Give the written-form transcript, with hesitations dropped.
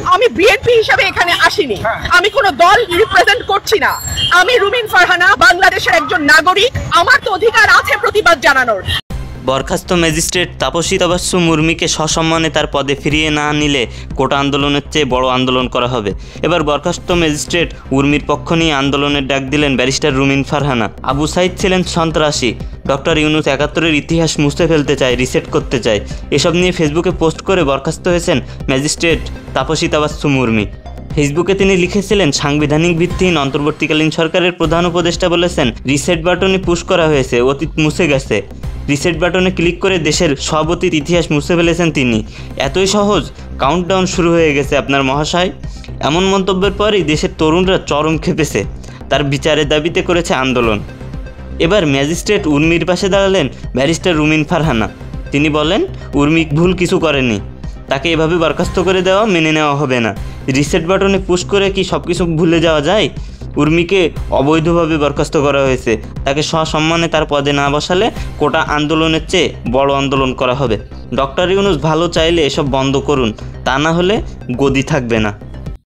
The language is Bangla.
আমি বিএনপি হিসেবে এখানে আসিনি, আমি কোনো দল রিপ্রেজেন্ট করছি না। আমি রুমিন ফারহানা, বাংলাদেশের একজন নাগরিক। আমার তো অধিকার আছে প্রতিবাদ জানানোর। বরখাস্ত ম্যাজিস্ট্রেট তাপসী তাবাসসুম উর্মিকে সসম্মানে তার পদে ফিরিয়ে না নিলে কোটা আন্দোলনের চেয়ে বড় আন্দোলন করা হবে। এবার বরখাস্ত ম্যাজিস্ট্রেট উর্মির পক্ষ নিয়ে আন্দোলনের ডাক দিলেন ব্যারিস্টার রুমিন ফারহানা। আবু সাইদ ছিলেন সন্ত্রাসী, ডক্টর ইউনূস ৭১-এর ইতিহাস মুছে ফেলতে চায়, রিসেট করতে চায়, এসব নিয়ে ফেসবুকে পোস্ট করে বরখাস্ত হয়েছেন ম্যাজিস্ট্রেট তাপসী তাবাসসুম উর্মি। ফেসবুকে তিনি লিখেছিলেন, সাংবিধানিক ভিত্তিহীন অন্তর্বর্তীকালীন সরকারের প্রধান উপদেষ্টা বলেছেন রিসেট বাটনে পুশ করা হয়েছে, অতীত মুছে গেছে। রিসেট বাটনে ক্লিক করে দেশের সব অতীত ইতিহাস মুছে ফেলেছেন তিনি। এতই সহজ, কাউন্টডাউন শুরু হয়ে গেছে আপনার মহাশয়। এমন মন্তব্যের পরই দেশের তরুণরা চরম খেপেছে, তার বিচারের দাবিতে করেছে আন্দোলন। এবার ম্যাজিস্ট্রেট উর্মির পাশে দাঁড়ালেন ব্যারিস্টার রুমিন ফারহানা। তিনি বলেন, উর্মি ভুল কিছু করেনি, তাকে এভাবে বরখাস্ত করে দেওয়া মেনে নেওয়া হবে না। রিসেট বাটনে পুশ করে কি সব কিছু ভুলে যাওয়া যায়? উর্মিকে অবৈধভাবে বরখাস্ত করা হয়েছে, তাকে সসম্মানে তার পদে না বসালে কোটা আন্দোলনের চেয়ে বড় আন্দোলন করা হবে। ডক্টর ইউনূস ভালো চাইলে এসব বন্ধ করুন, তা না হলে গদি থাকবে না।